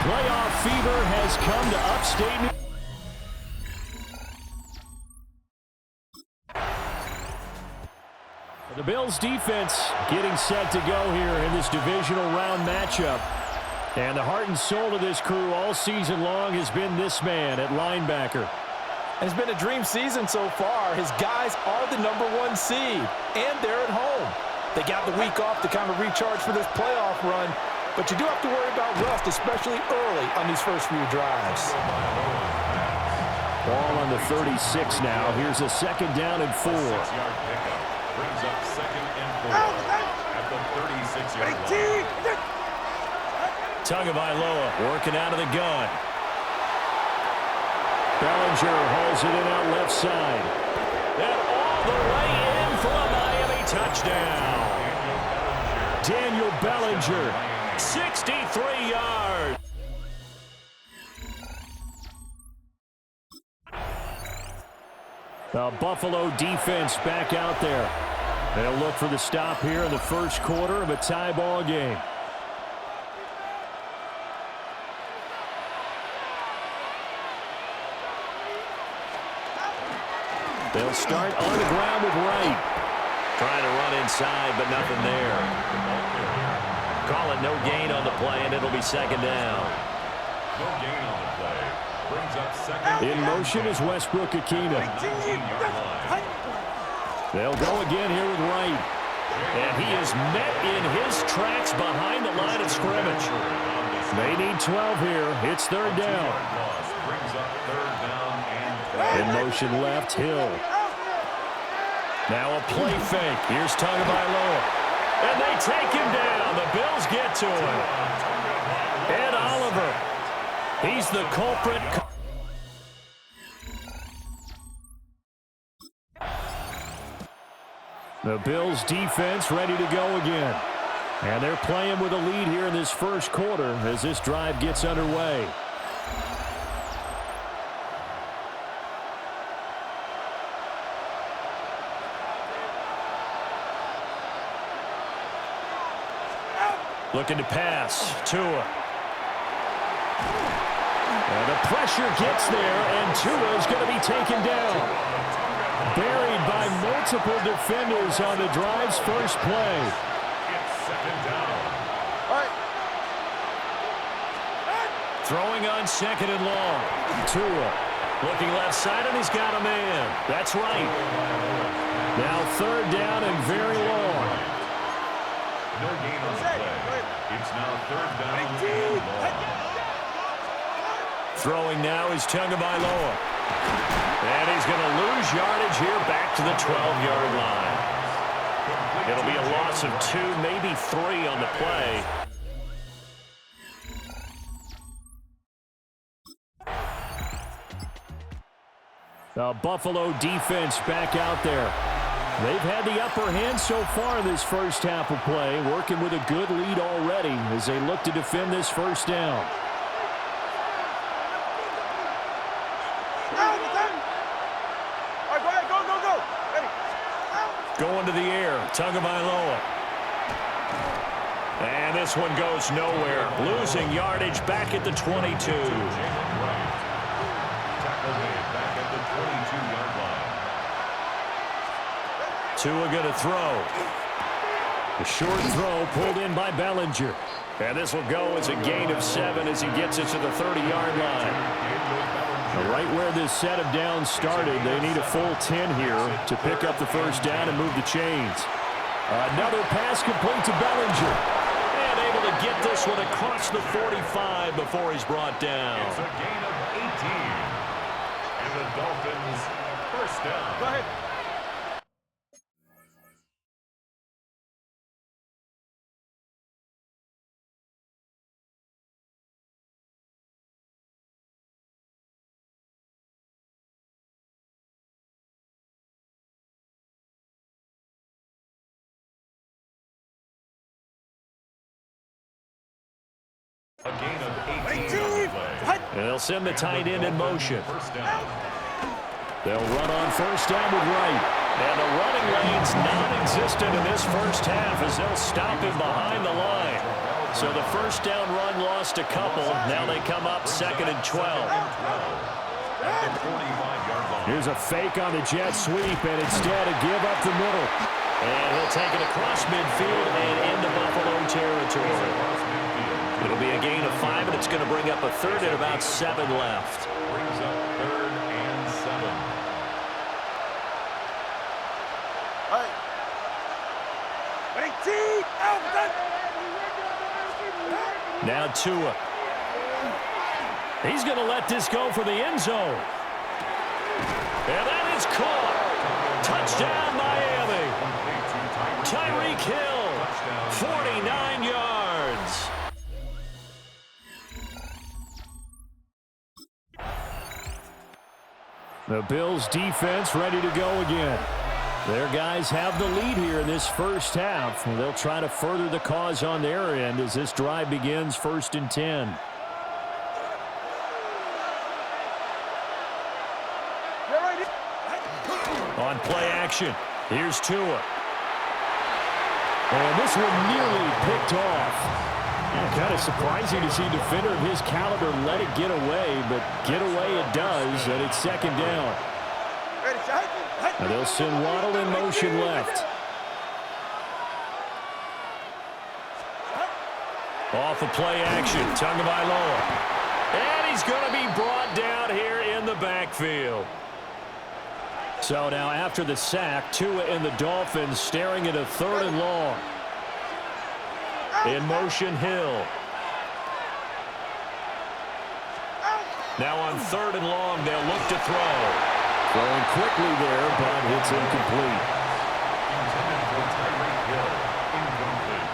Playoff fever has come to upstate New York. The Bills defense getting set to go here in this divisional round matchup. And the heart and soul of this crew all season long has been this man at linebacker. It's been a dream season so far. His guys are the #1 seed, and they're at home. They got the week off to kind of recharge for this playoff run, but you do have to worry about rust, especially early on these first few drives. Ball on the 36 now. Here's a 2nd down and 4. Brings up 2nd and 4 at the 36-yard line. Tagovailoa working out of the gun. Bellinger hauls it in out left side. And all the way in for a Miami touchdown. Daniel Bellinger, 63 yards. The Buffalo defense back out there. They'll look for the stop here in the first quarter of a tie ball game. They'll start on the ground with Wright. Trying to run inside, but nothing there. Call it no gain on the play, and it'll be 2nd down. No gain on the play. Brings up 2nd. In motion is Westbrook-Ikhine. They'll go again here with Wright. And he is met in his tracks behind the line of scrimmage. They need 12 here. It's 3rd down. Brings up 3rd down and In motion left, Hill. Now a play fake. Here's Tagovailoa. And they take him down. The Bills get to him. Ed Oliver. He's the culprit. The Bills defense ready to go again. And they're playing with a lead here in this first quarter as this drive gets underway. Looking to pass. Tua. And the pressure gets there, and Tua is going to be taken down. Buried by multiple defenders on the drive's first play. it's 2nd down. Throwing on 2nd and long. Tua looking left side, and he's got a man. That's right. Now 3rd down and very long. No gain on the play. It's now 3rd down and long. Throwing now is Tagovailoa. And he's going to lose yardage here back to the 12-yard line. It'll be a loss of 2, maybe 3 on the play. The Buffalo defense back out there. They've had the upper hand so far in this first half of play, working with a good lead already as they look to defend this first down. Going to the air, Tagovailoa. And this one goes nowhere. Losing yardage back at the 22. Tua going to throw. The short throw pulled in by Bellinger. And this will go as a gain of 7 as he gets it to the 30-yard line. Right where this set of downs started, they need a full 10 here to pick up the first down and move the chains. Another pass complete to Bellinger. And able to get this one across the 45 before he's brought down. It's a gain of 18. And the Dolphins first down. Go ahead. A gain of 18 on the play. They'll send the tight end in motion. They'll run on first down with Wright. And the running lane's non-existent in this first half as they'll stop him behind the line. So the first down run lost a couple. Now they come up 2nd and 12. Here's a fake on the jet sweep, and instead a give up the middle. And he'll take it across midfield and into Buffalo territory. It'll be a gain of 5, and it's going to bring up a third and about 7 left. Brings up 3rd and 7. Now Tua. He's going to let this go for the end zone. And that is caught. Touchdown, Miami. Tyreek Hill, 49 yards. The Bills defense ready to go again. Their guys have the lead here in this first half. And they'll try to further the cause on their end as this drive begins 1st and 10. On play action, here's Tua. And this one nearly picked off. Kind of surprising to see a defender of his caliber let it get away, but get away it does, and it's 2nd down. And they'll send Waddle in motion left. Off of play action, Tagovailoa. And he's going to be brought down here in the backfield. So now after the sack, Tua and the Dolphins staring at a 3rd and long. In motion, Hill. Now on 3rd and long, they'll look to throw. Throwing quickly there, but it's incomplete. Intended for Tyreek Hill. Incomplete.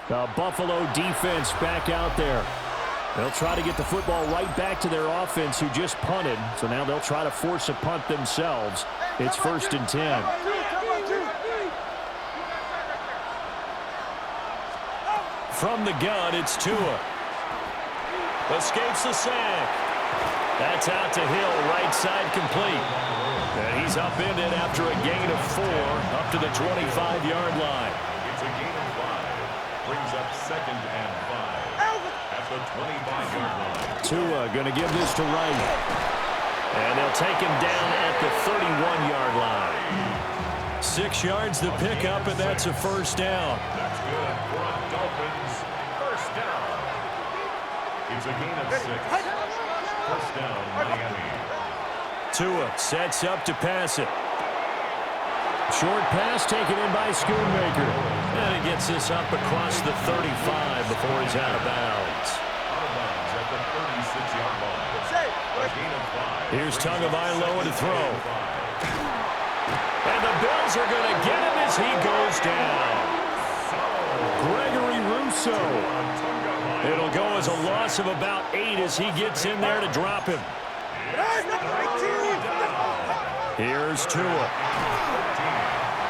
The Buffalo defense back out there. They'll try to get the football right back to their offense who just punted. So now they'll try to force a punt themselves. It's 1st and 10. From the gun, it's Tua. Escapes the sack. That's out to Hill, right side complete. And he's upended after a gain of 4 up to the 25-yard line. It's a gain of 5. Brings up 2nd and 5. At the 25-yard line. Tua going to give this to Wright. And they'll take him down at the 31-yard line. 6 yards the pickup, and that's a first down. That's good for a Dolphins first down. It's a gain of 6. First down, Miami. Tua sets up to pass it. Short pass taken in by Schoonmaker. And he gets this up across the 35 before he's out of bounds. Out of bounds at the 36-yard line. A gain of 5. Here's Tagovailoa to throw. And the Bills are going to get him as he goes down. Gregory Rousseau Russo. It'll go as a loss of about 8 as he gets in there to drop him. Here's Tua.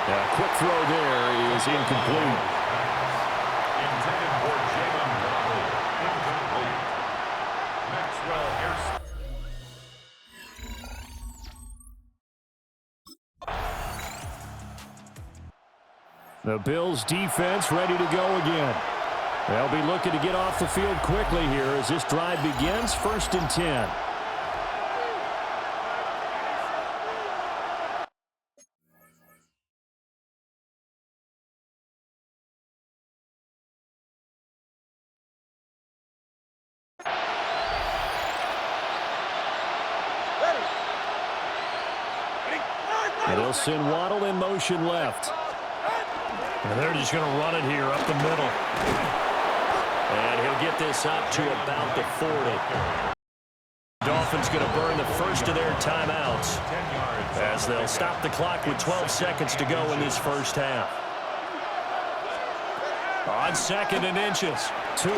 A quick throw there is incomplete. Intended for Jalen Waddle. Incomplete. Maxwell Harrison. The Bills defense ready to go again. They'll be looking to get off the field quickly here as this drive begins. 1st and 10. And they'll send Waddle in motion left. And they're just going to run it here up the middle. And he'll get this up to about the 40. Dolphins going to burn the first of their timeouts as they'll stop the clock with 12 seconds to go in this first half. On 2nd and inches, Tua.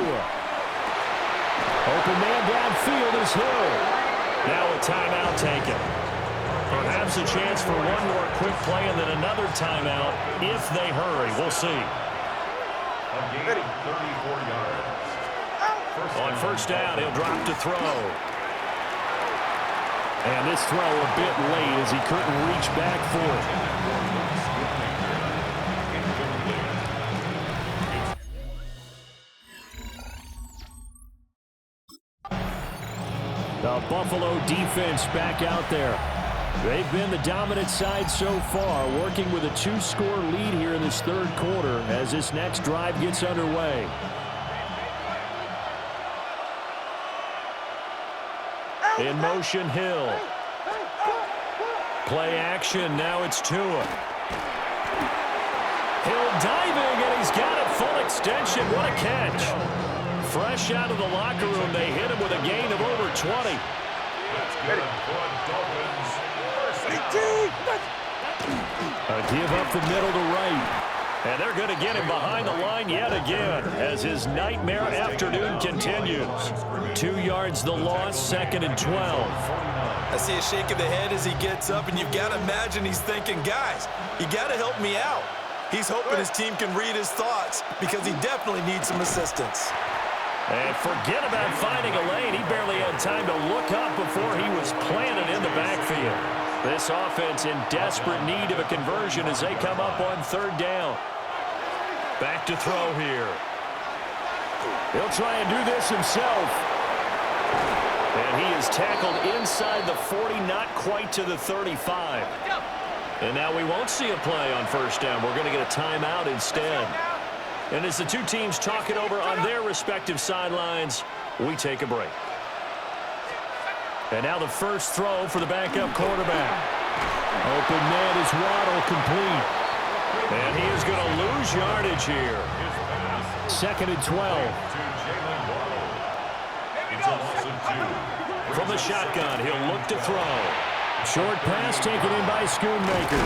Open man downfield is Hill. Now a timeout taken. Perhaps a chance for one more quick play and then another timeout if they hurry. We'll see. A gain of 34 yards. On 1st down, he'll drop to throw. And this throw a bit late as he couldn't reach back for it. The Buffalo defense back out there. They've been the dominant side so far, working with a 2-score lead here in this 3rd quarter as this next drive gets underway. In motion, Hill. Play action, now it's Tua. Hill diving, and he's got it full extension. What a catch. Fresh out of the locker room, they hit him with a gain of over 20. That's good for Dolphins. A give up the middle to right. And they're going to get him behind the line yet again as his nightmare afternoon continues. 2 yards the loss, 2nd and 12. I see a shake of the head as he gets up, and you've got to imagine he's thinking, guys, you got to help me out. He's hoping his team can read his thoughts because he definitely needs some assistance. And forget about finding a lane. He barely had time to look up before he was planted in the backfield. This offense in desperate need of a conversion as they come up on 3rd down. Back to throw here. He'll try and do this himself. And he is tackled inside the 40, not quite to the 35. And now we won't see a play on 1st down. We're going to get a timeout instead. And as the two teams talk it over on their respective sidelines, we take a break. And now the first throw for the backup quarterback. Open man is Waddle, complete. And he is going to lose yardage here. 2nd and 12. It's a loss of 2. From the shotgun, he'll look to throw. Short pass taken in by Schoonmaker.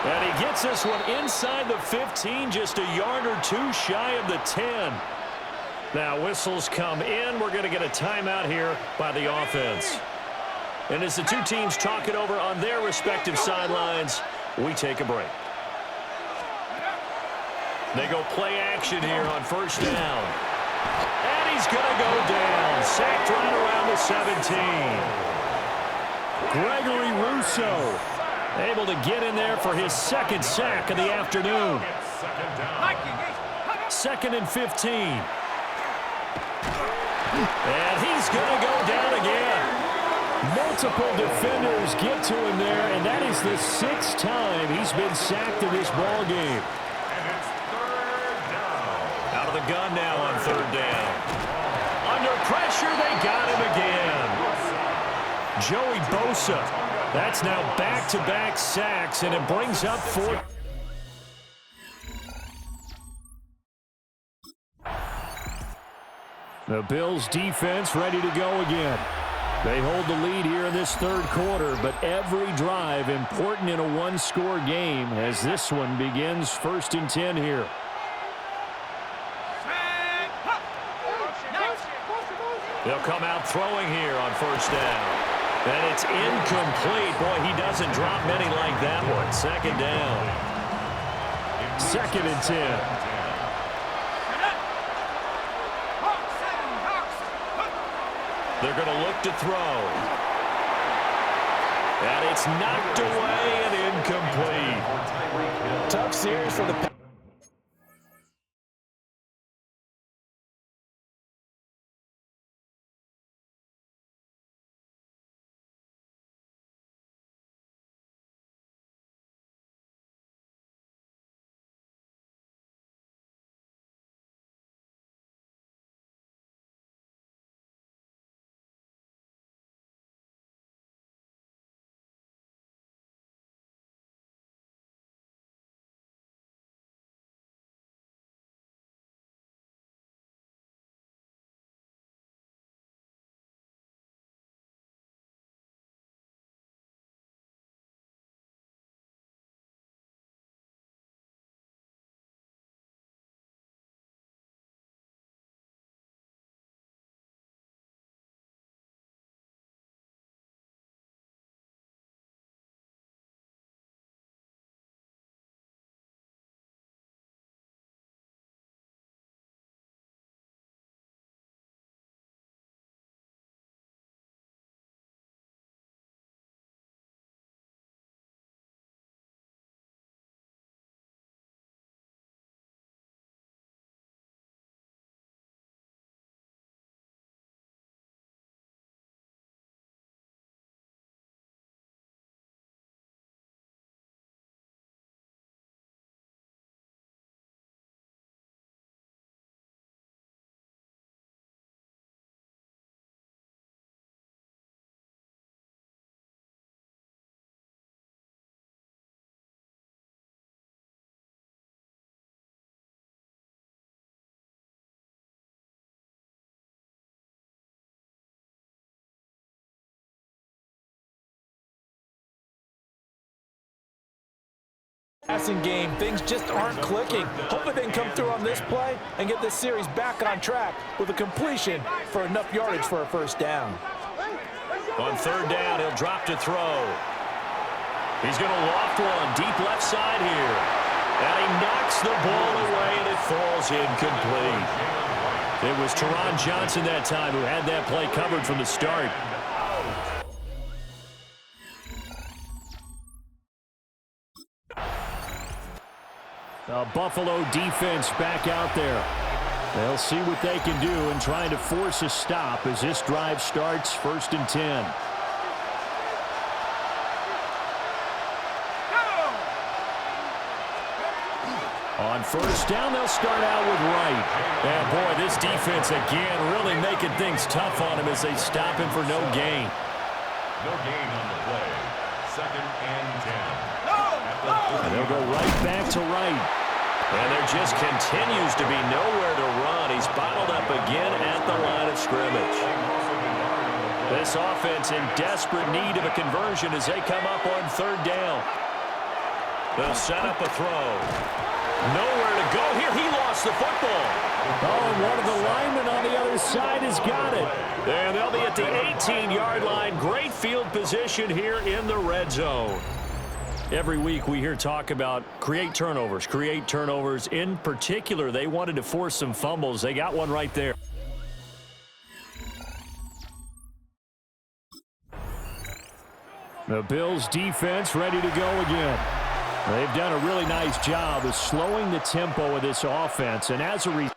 And he gets this one inside the 15, just a yard or 2 shy of the 10. Now whistles come in. We're going to get a timeout here by the offense. And as the two teams talk it over on their respective sidelines, we take a break. They go play action here on 1st down. And he's going to go down. Sacked right around the 17. Gregory Russo able to get in there for his 2nd sack of the afternoon. 2nd and 15. And he's going to go down again. Multiple defenders get to him there, and that is the 6th time he's been sacked in this ball game. And it's 3rd down. Out of the gun now on 3rd down. Under pressure, they got him again. Joey Bosa. That's now back-to-back sacks, and it brings up 4th. The Bills defense ready to go again. They hold the lead here in this 3rd quarter, but every drive important in a 1-score game as this one begins 1st and 10 here. They'll come out throwing here on first down. And it's incomplete. Boy, he doesn't drop many like that one. Second down. 2nd and 10. They're going to look to throw. And it's knocked away and incomplete. Tough series for the passing game. Things just aren't clicking. Hopefully they can come through on this play and get this series back on track with a completion for enough yardage for a first down. On 3rd down, he'll drop to throw. He's going to loft one deep left side here. And he knocks the ball away, and it falls incomplete. It was Teron Johnson that time who had that play covered from the start. The Buffalo defense back out there. They'll see what they can do in trying to force a stop as this drive starts 1st and 10. On 1st down, they'll start out with Wright. And boy, this defense again really making things tough on him as they stop him for no gain. No gain on the play. 2nd and 10. And they'll go right back to Wright. And there just continues to be nowhere to run. He's bottled up again at the line of scrimmage. This offense in desperate need of a conversion as they come up on 3rd down. They'll set up a throw. Nowhere to go here. He lost the football. Oh, and one of the linemen on the other side has got it. And they'll be at the 18-yard line. Great field position here in the red zone. Every week we hear talk about create turnovers. In particular, they wanted to force some fumbles. They got one right there. The Bills defense ready to go again. They've done a really nice job of slowing the tempo of this offense, and as a result,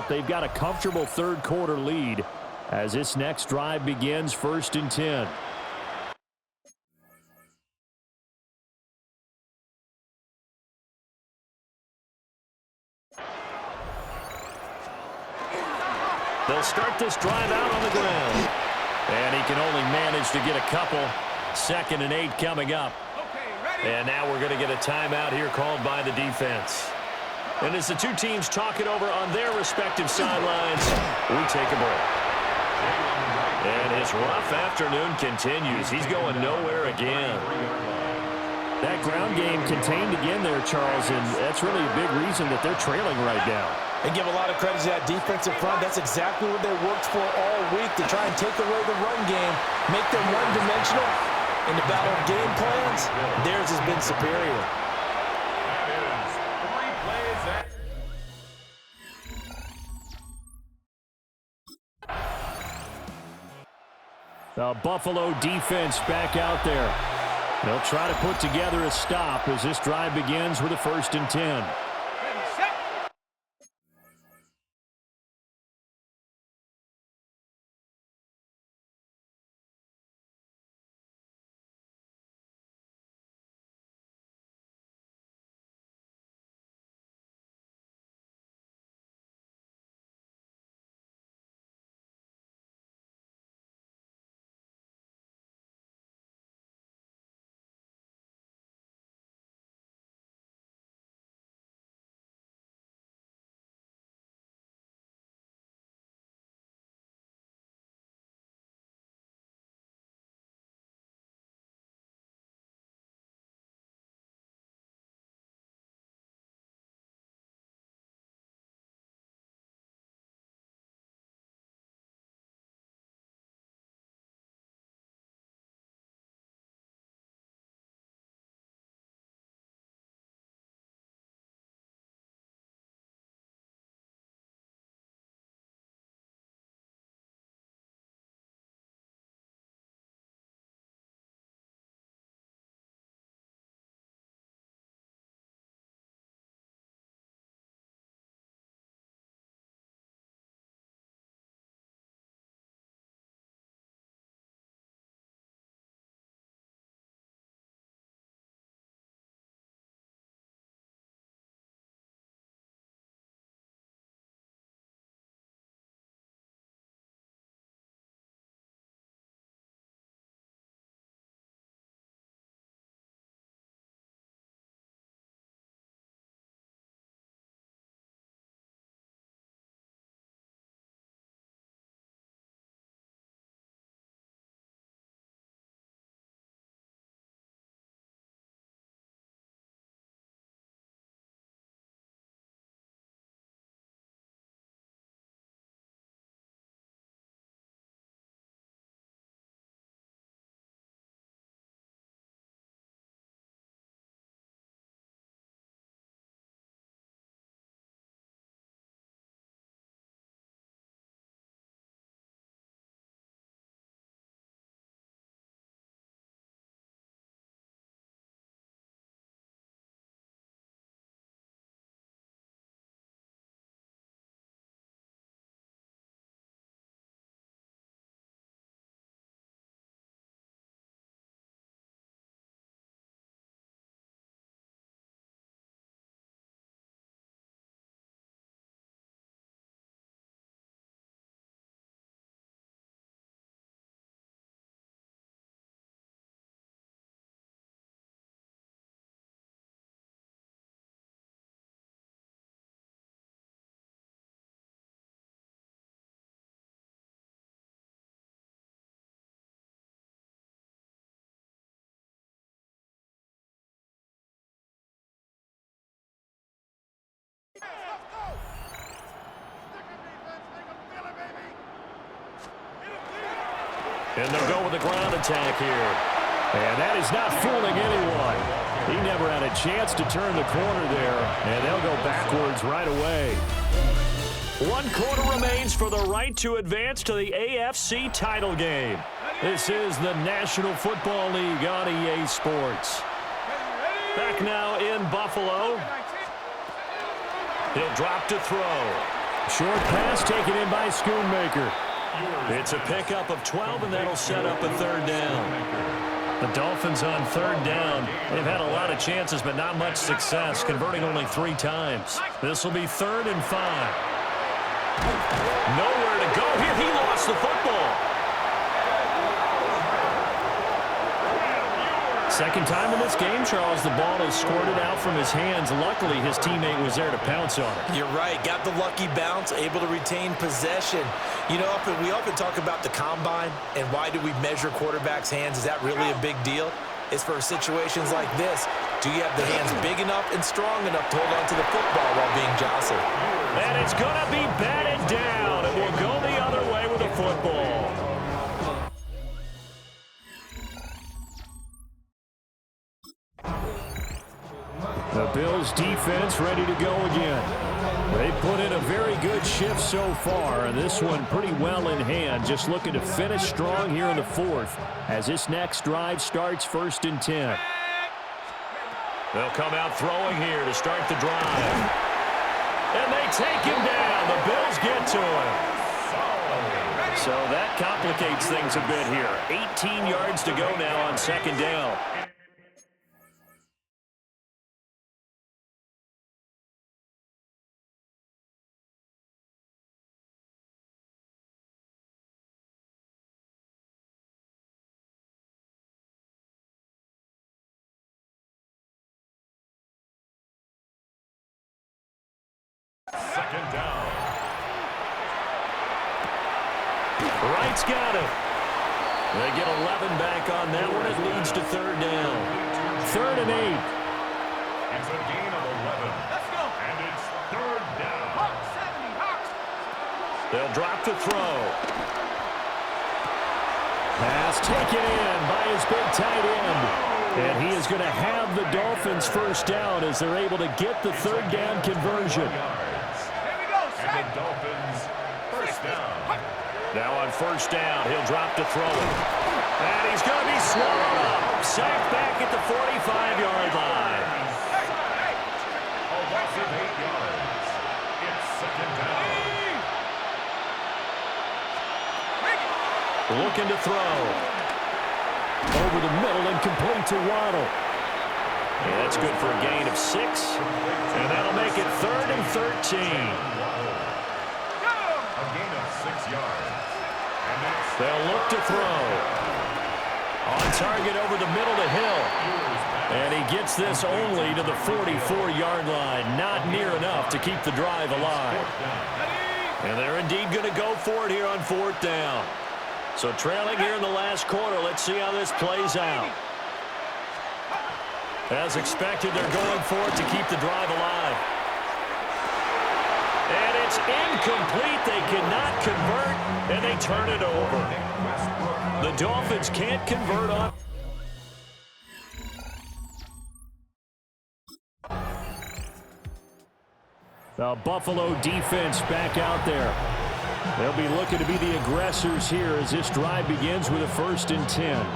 they've got a comfortable 3rd quarter lead as this next drive begins 1st and 10. they'll start this drive out on the ground. And he can only manage to get a couple. 2nd and 8 coming up. And now we're going to get a timeout here called by the defense. And as the two teams talk it over on their respective sidelines, we take a break. And his rough afternoon continues. He's going nowhere again. That ground game contained again there, Charles, and that's really a big reason that they're trailing right now. And give a lot of credit to that defensive front. That's exactly what they worked for all week, to try and take away the run game, make them one-dimensional. In the battle of game plans, theirs has been superior. That is 3 plays at the Buffalo defense back out there. They'll try to put together a stop as this drive begins with a 1st and 10. And they'll go with the ground attack here. And that is not fooling anyone. He never had a chance to turn the corner there, and they'll go backwards right away. 1 quarter remains for the right to advance to the AFC title game. This is the National Football League on EA Sports. Back now in Buffalo. He'll drop to throw. Short pass taken in by Schoonmaker. It's a pickup of 12, and that'll set up a 3rd down. The Dolphins on 3rd down. They've had a lot of chances, but not much success, converting only 3 times. This will be 3rd and 5. Nowhere to go Second time in this game, Charles, the ball has squirted out from his hands. Luckily, his teammate was there to pounce on it. You're right. Got the lucky bounce, able to retain possession. You know, we often talk about the combine and why do we measure quarterbacks' hands. Is that really a big deal? It's for situations like this. Do you have the hands big enough and strong enough to hold on to the football while being jostled? And it's going to be batted down, and we'll go the other way with the football. The Bills defense ready to go again. They put in a very good shift so far, and this one pretty well in hand. Just looking to finish strong here in the fourth as this next drive starts 1st and 10. They'll come out throwing here to start the drive. And they take him down. The Bills get to him. So that complicates things a bit here. 18 yards to go now on 2nd down. Second down. Wright's got it. They get 11 back on that one. It leads to 3rd down. 3rd and 8. It's a gain of 11. Let's go. And it's 3rd down. Hawks, 70, Hawks. They'll drop the throw. Pass taken in by his big tight end. And he is going to have the Dolphins 1st down as they're able to get the 3rd down conversion. And the Dolphins 1st down. Now on 1st down, he'll drop to throw it. And he's going to be swallowed up. Sacked back at the 45-yard line. A loss of 8 yards. It's 2nd down. Looking to throw. Over the middle and complete to Waddle. Yeah, that's good for a gain of 6. And that'll make it 3rd and 13. A gain of 6 yards. They'll look to throw. On target over the middle to Hill. And he gets this only to the 44-yard line. Not near enough to keep the drive alive. And they're indeed going to go for it here on 4th down. So trailing here in the last quarter. Let's see how this plays out. As expected, they're going for it to keep the drive alive. And it's incomplete. They cannot convert, and they turn it over. The Dolphins can't convert on. The Buffalo defense back out there. They'll be looking to be the aggressors here as this drive begins with a 1st and 10.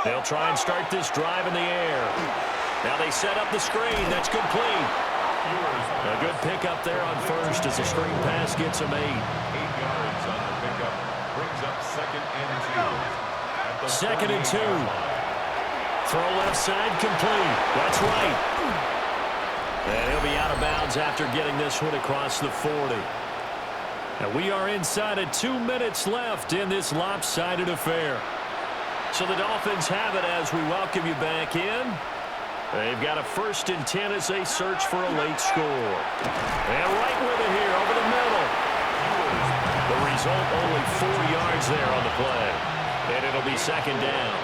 They'll try and start this drive in the air. Now they set up the screen. That's complete. A good pickup there on 1st as the screen pass gets him 8. 8 yards on the pickup. Brings up 2nd and 2. 2nd and 2. Throw left side complete. That's right. And he'll be out of bounds after getting this one across the 40. And we are inside of 2 minutes left in this lopsided affair. So the Dolphins have it as we welcome you back in. They've got a 1st and 10 as they search for a late score. And right with it here over the middle. The result, only 4 yards there on the play. And it'll be 2nd down.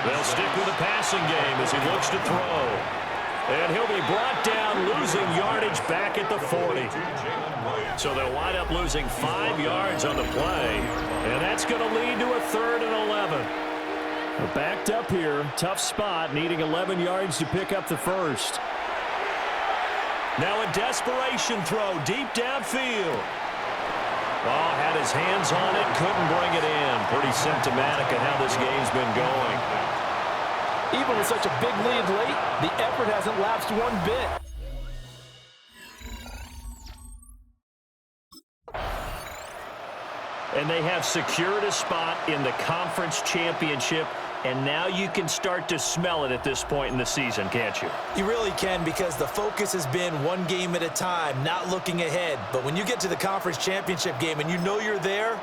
They'll stick with the passing game as he looks to throw. And he'll be brought down, losing yardage back at the 40. So they'll wind up losing 5 yards on the play. And that's going to lead to a 3rd and 11. They're backed up here. Tough spot, needing 11 yards to pick up the 1st. Now a desperation throw deep downfield. Oh, had his hands on it, couldn't bring it in. Pretty symptomatic of how this game's been going. Even with such a big lead late, the effort hasn't lapsed one bit. And they have secured a spot in the conference championship And now you can start to smell it at this point in the season, can't you? You really can, because the focus has been one game at a time, not looking ahead. But when you get to the conference championship game and you know you're there,